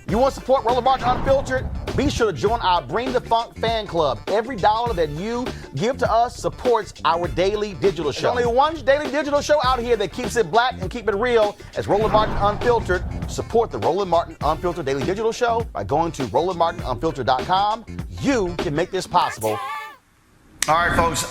You want to support Roland Martin Unfiltered? Be sure to join our Bring the Funk fan club. Every dollar that you give to us supports our daily digital show. There's only one daily digital show out here that keeps it black and keep it real as Roland Martin Unfiltered. Support the Roland Martin Unfiltered daily digital show by going to RolandMartinUnfiltered.com. You can make this possible. All right, folks,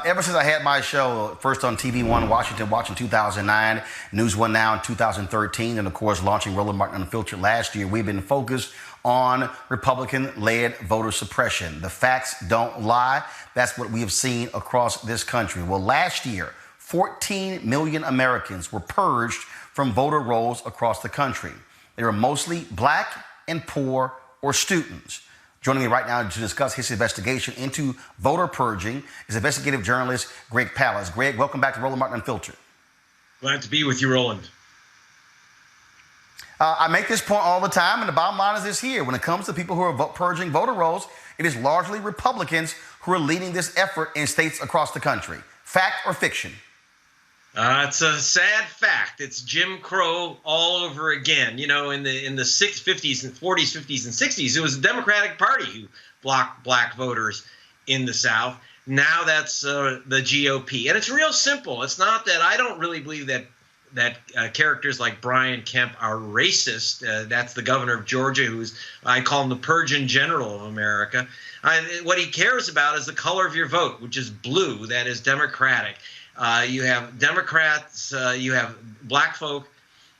ever since I had my show, first on TV One Washington Watch in 2009, News One Now in 2013, and of course launching Roland Martin Unfiltered last year, we've been focused on Republican-led voter suppression. The facts don't lie. That's what we have seen across this country. Well, last year, 14 million Americans were purged from voter rolls across the country. They were mostly black and poor or students. Joining me right now to discuss his investigation into voter purging is investigative journalist Greg Palast. Greg, welcome back to Roland Martin Unfiltered. Glad to be with you, Roland. I make this point all the time, and the bottom line is this here. When it comes to people who are purging voter rolls, it is largely Republicans who are leading this effort in states across the country. Fact or fiction? It's a sad fact. It's Jim Crow all over again. You know, in the 50s and 40s, 50s, and 60s, it was the Democratic Party who blocked black voters in the South. Now that's the GOP. And it's real simple. It's not that I don't really believe that characters like Brian Kemp are racist. That's the governor of Georgia, who's, I call him the Purging General of America. What he cares about is the color of your vote, which is blue. That is Democratic. You have Democrats, you have black folk,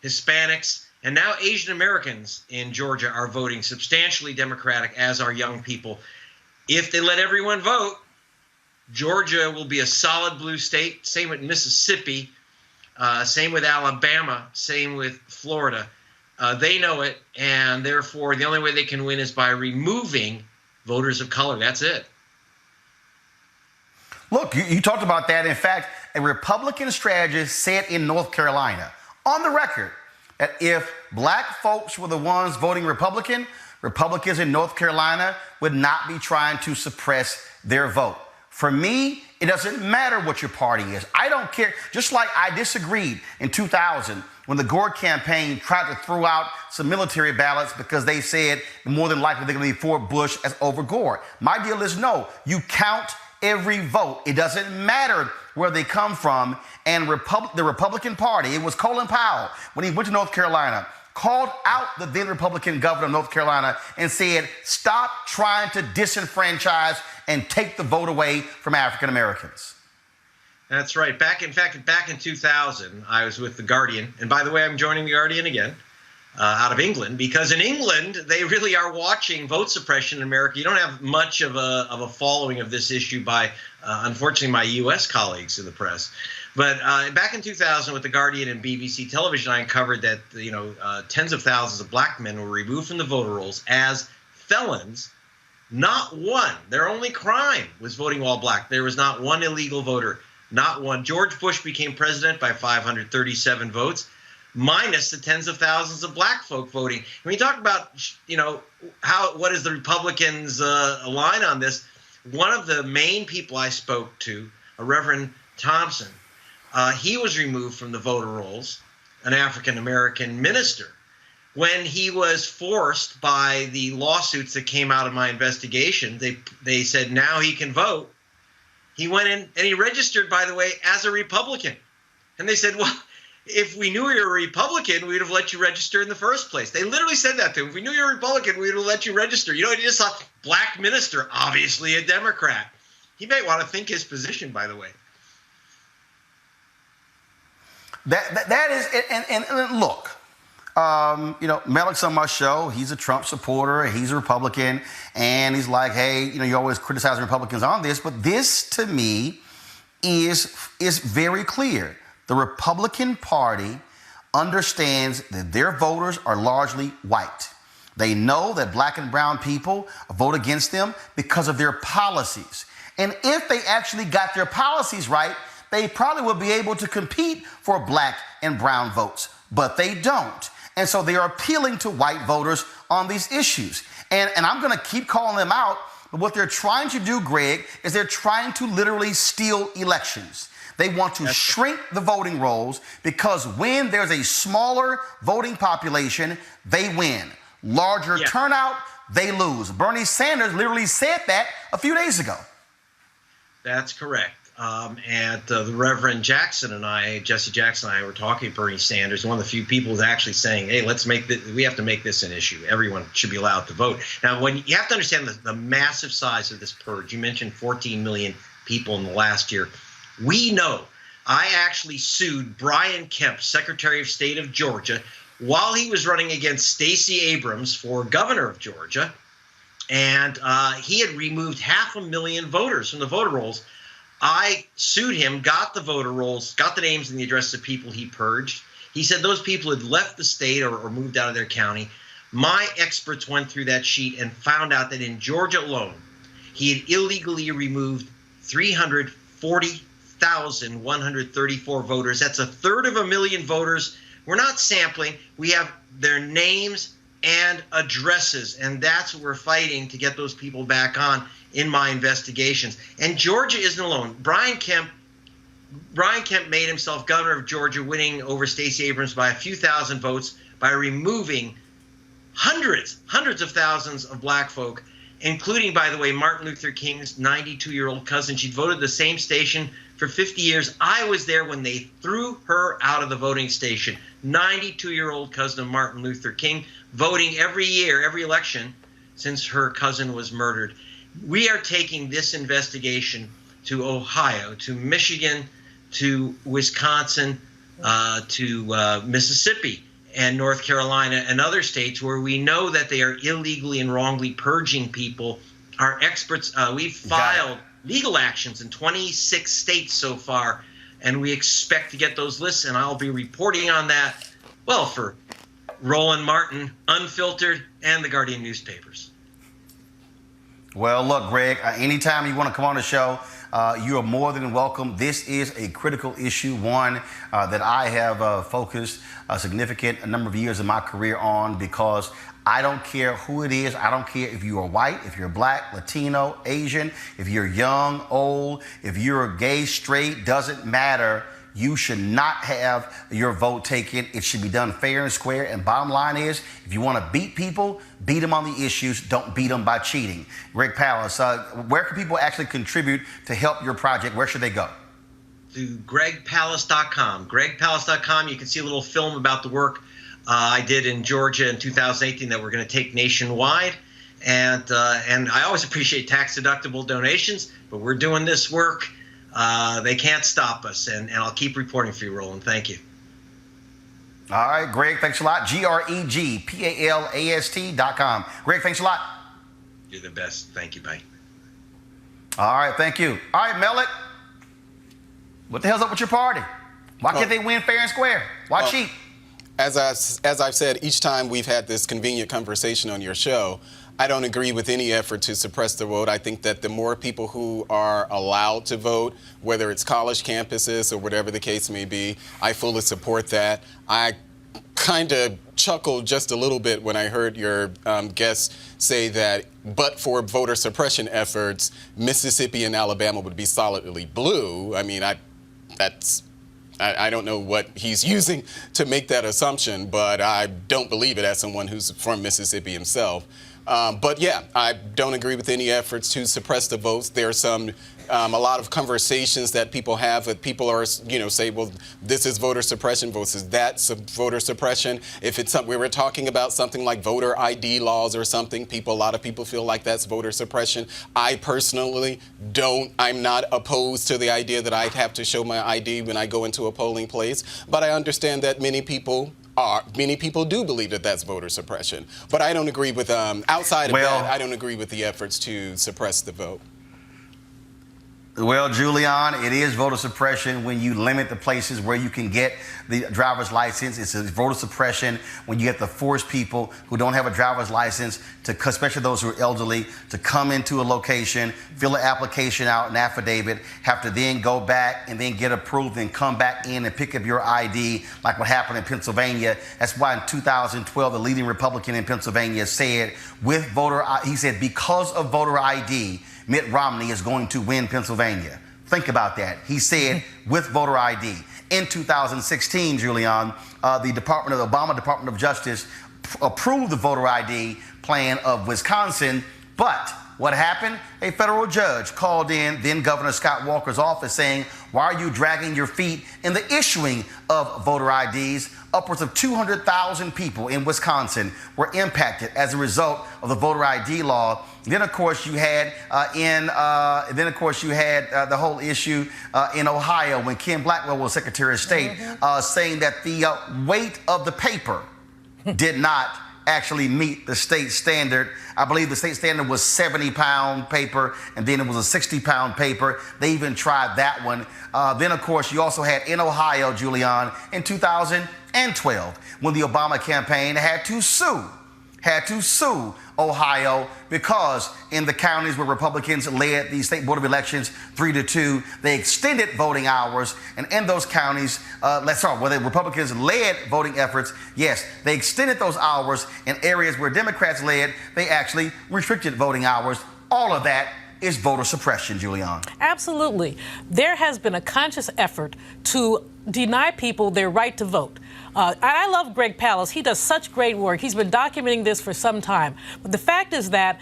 Hispanics, and now Asian Americans in Georgia are voting substantially Democratic, as are young people. If they let everyone vote, Georgia will be a solid blue state. Same with Mississippi, same with Alabama, same with Florida. They know it, and therefore the only way they can win is by removing voters of color. That's it. Look, you talked about that. In fact, a Republican strategist said in North Carolina, on the record, that if black folks were the ones voting Republican, Republicans in North Carolina would not be trying to suppress their vote. For me, it doesn't matter what your party is. I don't care. Just like I disagreed in 2000 when the Gore campaign tried to throw out some military ballots because they said more than likely they're going to be for Bush as over Gore. My deal is no, you count every vote. It doesn't matter where they come from. And the Republican Party, it was Colin Powell, when he went to North Carolina, called out the then Republican governor of North Carolina and said, stop trying to disenfranchise and take the vote away from African Americans. That's right. Back in 2000, I was with The Guardian. And by the way, I'm joining The Guardian again. Out of England, because in England they really are watching vote suppression in America. You don't have much of a following of this issue by, unfortunately, my U.S. colleagues in the press. But back in 2000, with The Guardian and BBC Television, I uncovered that tens of thousands of black men were removed from the voter rolls as felons. Not one. Their only crime was voting all black. There was not one illegal voter. Not one. George Bush became president by 537 votes. Minus the tens of thousands of black folk voting. When you talk about, what is the Republicans' line on this? One of the main people I spoke to, a Reverend Thompson, he was removed from the voter rolls, an African-American minister, when he was forced by the lawsuits that came out of my investigation. They said now he can vote. He went in and he registered, by the way, as a Republican. And they said, well, if we knew you were a Republican, we'd have let you register in the first place. They literally said that to him. If we knew you were a Republican, we'd have let you register. You he just saw black minister, obviously a Democrat. He may want to think his position, by the way. That is, and look, Malik's on my show. He's a Trump supporter. He's a Republican. And he's like, hey, you always criticize Republicans on this. But this, to me, is very clear. The Republican Party understands that their voters are largely white. They know that black and brown people vote against them because of their policies. And if they actually got their policies right, they probably would be able to compete for black and brown votes. But they don't. And so they are appealing to white voters on these issues. And I'm going to keep calling them out. But what they're trying to do, Greg, is they're trying to literally steal elections. They want to shrink the voting rolls because when there's a smaller voting population, they win. larger turnout, they lose. Bernie Sanders literally said that a few days ago. That's correct. And the Reverend Jackson and I, Jesse Jackson and I, were talking to Bernie Sanders, one of the few people who's actually saying, hey, we have to make this an issue. Everyone should be allowed to vote. Now, when you have to understand the massive size of this purge. You mentioned 14 million people in the last year. We know. I actually sued Brian Kemp, Secretary of State of Georgia, while he was running against Stacey Abrams for governor of Georgia. And he had removed 500,000 voters from the voter rolls. I sued him, got the voter rolls, got the names and the addresses of people he purged. He said those people had left the state or moved out of their county. My experts went through that sheet and found out that in Georgia alone, he had illegally removed 340,134 voters. That's 1/3 voters. We're not sampling. We have their names and addresses, and that's what we're fighting to get those people back on in my investigations. And Georgia isn't alone. Brian Kemp made himself governor of Georgia, winning over Stacey Abrams by a few thousand votes by removing hundreds of thousands of black folk, including, by the way, Martin Luther King's 92-year-old cousin. She'd voted the same station for 50 years. I was there when they threw her out of the voting station. 92-year-old cousin of Martin Luther King, voting every year, every election, since her cousin was murdered. We are taking this investigation to Ohio, to Michigan, to Wisconsin, to Mississippi and North Carolina and other states where we know that they are illegally and wrongly purging people. Our experts, we've filed legal actions in 26 states so far, and we expect to get those lists, and I'll be reporting on that, well, for Roland Martin, Unfiltered, and the Guardian newspapers. Well, look, Greg, anytime you want to come on the show, you are more than welcome. This is a critical issue, one that I have focused a significant number of years of my career on, because I don't care who it is. I don't care if you are white, if you're black, Latino, Asian, if you're young, old, if you're gay, straight, doesn't matter. You should not have your vote taken. It should be done fair and square. And bottom line is, if you want to beat people, beat them on the issues. Don't beat them by cheating. Greg Palast, where can people actually contribute to help your project? Where should they go? To gregpalast.com. Gregpalast.com. You can see a little film about the work I did in Georgia in 2018 that we're going to take nationwide. And I always appreciate tax-deductible donations, but we're doing this work. They can't stop us, and I'll keep reporting for you, Roland. Thank you. All right, Greg, thanks a lot. GregPalast.com. Greg, thanks a lot. You're the best. Thank you. Bye. All right, thank you. All right, Mellet, what the hell's up with your party? Why can't they win fair and square? Why cheat? As I've said, each time we've had this convenient conversation on your show, I don't agree with any effort to suppress the vote. I think that the more people who are allowed to vote, whether it's college campuses or whatever the case may be, I fully support that. I kind of chuckled just a little bit when I heard your guest say that but for voter suppression efforts, Mississippi and Alabama would be solidly blue. I mean, I don't know what he's using to make that assumption, but I don't believe it as someone who's from Mississippi himself. But yeah, I don't agree with any efforts to suppress the votes. There's a lot of conversations that people have that people are, say, well, this is voter suppression versus that's voter suppression. If it's something, we were talking about something like voter ID laws or something, a lot of people feel like that's voter suppression. I personally I'm not opposed to the idea that I'd have to show my ID when I go into a polling place, but I understand that many people do believe that that's voter suppression. But I don't agree with, outside of that, I don't agree with the efforts to suppress the vote. Well, Julian, it is voter suppression when you limit the places where you can get the driver's license. It's a voter suppression when you have to force people who don't have a driver's license, especially those who are elderly, to come into a location, fill an application out, an affidavit, have to then go back and then get approved and come back in and pick up your ID, like what happened in Pennsylvania. That's why in 2012, the leading Republican in Pennsylvania said, he said, because of voter ID, Mitt Romney is going to win Pennsylvania. Think about that. He said with voter ID. In 2016, Julian, the Obama Department of Justice approved the voter ID plan of Wisconsin, but what happened? A federal judge called in then Governor Scott Walker's office saying, why are you dragging your feet in the issuing of voter IDs? Upwards of 200,000 people in Wisconsin were impacted as a result of the voter ID law. Then, of course, you had the whole issue in Ohio when Ken Blackwell was Secretary of State, saying that the weight of the paper did not actually meet the state standard. I believe the state standard was 70-pound paper, and then it was a 60-pound paper. They even tried that one. Then, of course, you also had in Ohio, Julian, in 2012, when the Obama campaign had to sue Ohio because in the counties where Republicans led the state board of elections 3-2, they extended voting hours. And in those counties, where the Republicans led voting efforts, yes, they extended those hours. In areas where Democrats led, they actually restricted voting hours. All of that is voter suppression, Julian. Absolutely. There has been a conscious effort to deny people their right to vote. I love Greg Palast. He does such great work. He's been documenting this for some time. But the fact is that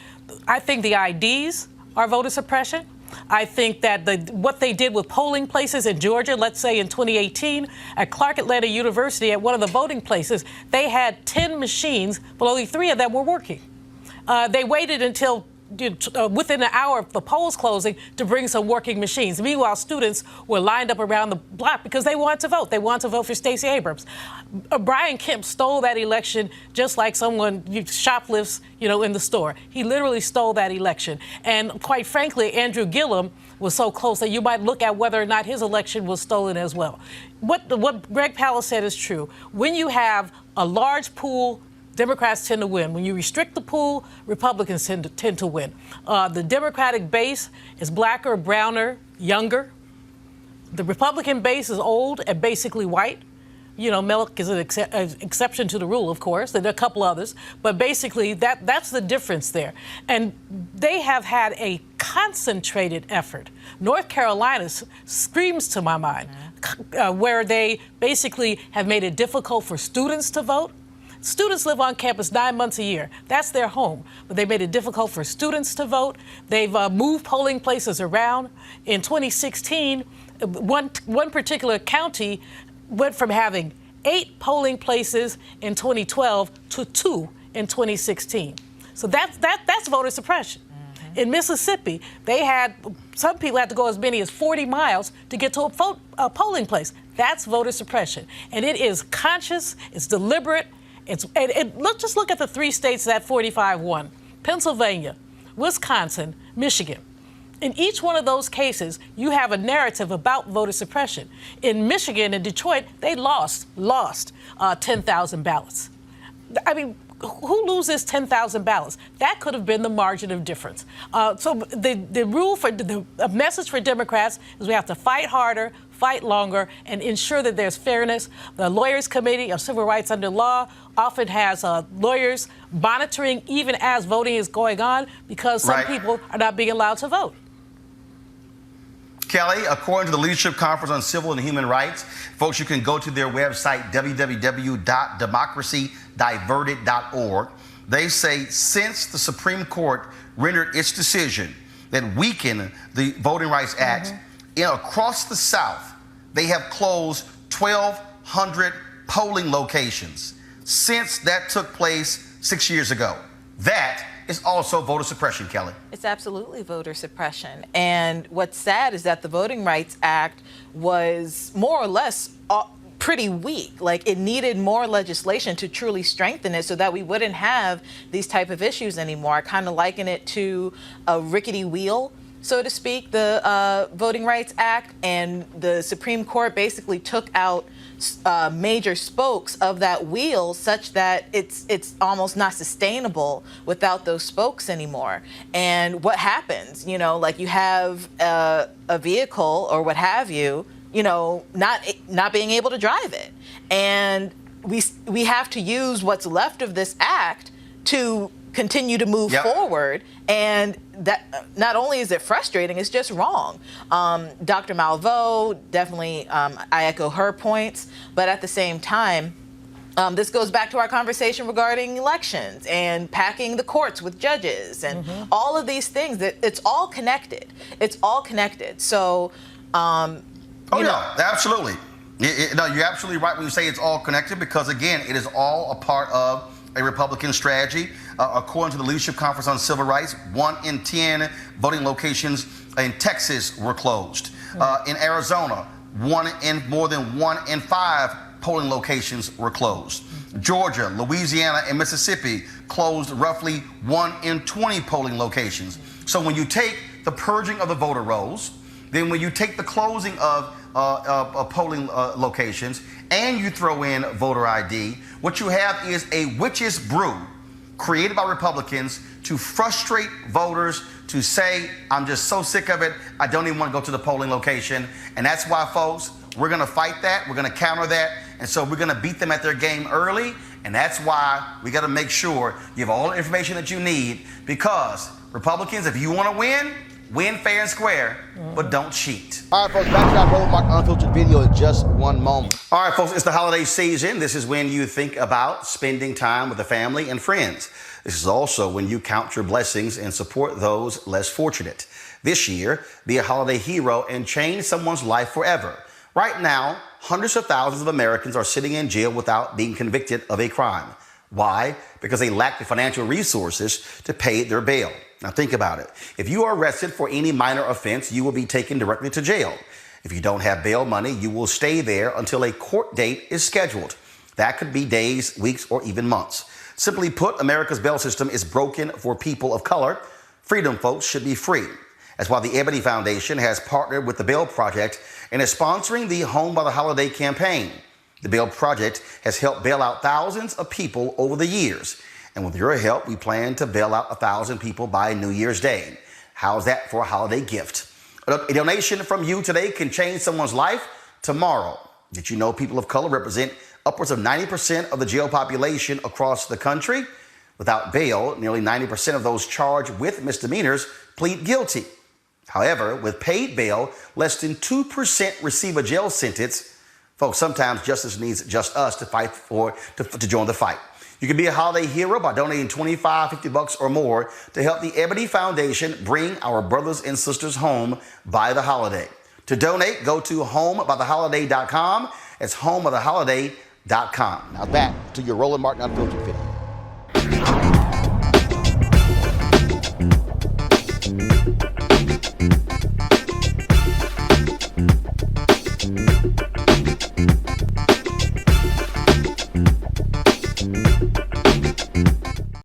I think the IDs are voter suppression. I think that what they did with polling places in Georgia, let's say in 2018, at Clark Atlanta University, at one of the voting places, they had 10 machines, but only 3 of them were working. They waited until within an hour of the polls closing to bring some working machines. Meanwhile, students were lined up around the block because they wanted to vote. They wanted to vote for Stacey Abrams. Brian Kemp stole that election just like someone shoplifts, in the store. He literally stole that election. And quite frankly, Andrew Gillum was so close that you might look at whether or not his election was stolen as well. What Greg Palast said is true. When you have a large pool, Democrats tend to win. When you restrict the pool, Republicans tend to win. The Democratic base is blacker, browner, younger. The Republican base is old and basically white. Milk is an exception to the rule, of course. There are a couple others. But basically, that's the difference there. And they have had a concentrated effort. North Carolina screams to my mind, where they basically have made it difficult for students to vote. Students live on campus 9 months a year. That's their home. But they made it difficult for students to vote. They've moved polling places around. In 2016, one particular county went from having 8 polling places in 2012 to 2 in 2016. So that's voter suppression. In Mississippi, some people had to go as many as 40 miles to get to a polling place. That's voter suppression. And it is conscious, it's deliberate. Just look at the 3 states that 45 won: Pennsylvania, Wisconsin, Michigan. In each one of those cases, you have a narrative about voter suppression. In Michigan and Detroit, they lost 10,000 ballots. I mean, who loses 10,000 ballots? That could have been the margin of difference. So the message for Democrats is we have to fight harder, fight longer, and ensure that there's fairness. The Lawyers Committee of Civil Rights Under Law often has lawyers monitoring even as voting is going on because some people are not being allowed to vote. Kelly, according to the Leadership Conference on Civil and Human Rights, folks, you can go to their website, www.democracydiverted.org. They say since the Supreme Court rendered its decision that weakened the Voting Rights Act, across the South, they have closed 1,200 polling locations since that took place 6 years ago. That is also voter suppression, Kelly. It's absolutely voter suppression. And what's sad is that the Voting Rights Act was more or less pretty weak. Like, it needed more legislation to truly strengthen it so that we wouldn't have these type of issues anymore. I kind of liken it to a rickety wheel, so to speak, the Voting Rights Act, and the Supreme Court basically took out major spokes of that wheel such that it's almost not sustainable without those spokes anymore. And what happens, like you have a vehicle or what have you, not being able to drive it. And we have to use what's left of this act to continue to move forward. And that not only is it frustrating, it's just wrong. Dr. Malveaux, definitely, I echo her points. But at the same time, This goes back to our conversation regarding elections and packing the courts with judges and all of these things. It's all connected. It's all connected. So, absolutely. No, you're absolutely right when you say it's all connected, because, again, it is all a part of a Republican strategy. According to the Leadership Conference on Civil Rights, 1 in 10 voting locations in Texas were closed. In Arizona, more than 1 in 5 polling locations were closed. Georgia, Louisiana, and Mississippi closed roughly 1 in 20 polling locations. So when you take the purging of the voter rolls, then when you take the closing of polling locations, and you throw in voter ID, what you have is a witch's brew created by Republicans to frustrate voters, to say, I'm just so sick of it, I don't even want to go to the polling location. And that's why, folks, we're going to fight that, we're going to counter that, and so we're going to beat them at their game early. And that's why we got to make sure you have all the information that you need, because Republicans, if you want to win fair and square, but don't cheat. All right, folks, back to our Roland Martin Unfiltered video in just one moment. All right, folks, it's the holiday season. This is when you think about spending time with the family and friends. This is also when you count your blessings and support those less fortunate. This year, be a holiday hero and change someone's life forever. Right now, hundreds of thousands of Americans are sitting in jail without being convicted of a crime. Why? Because they lack the financial resources to pay their bail. Now think about it. If you are arrested for any minor offense, you will be taken directly to jail. If you don't have bail money, you will stay there until a court date is scheduled. That could be days, weeks, or even months. Simply put, America's bail system is broken for people of color. Freedom, folks, should be free. That's why the Ebony Foundation has partnered with the Bail Project and is sponsoring the Home by the Holiday campaign. The Bail Project has helped bail out thousands of people over the years. And with your help, we plan to bail out 1,000 people by New Year's Day. How's that for a holiday gift? A donation from you today can change someone's life tomorrow. Did you know people of color represent upwards of 90% of the jail population across the country? Without bail, nearly 90% of those charged with misdemeanors plead guilty. However, with paid bail, less than 2% receive a jail sentence. Folks, sometimes justice needs just us to fight to join the fight. You can be a holiday hero by donating $25, $50 or more to help the Ebony Foundation bring our brothers and sisters home by the holiday. To donate, go to homebytheholiday.com. It's homebytheholiday.com. Now back to your Roland Martin Unfiltered video.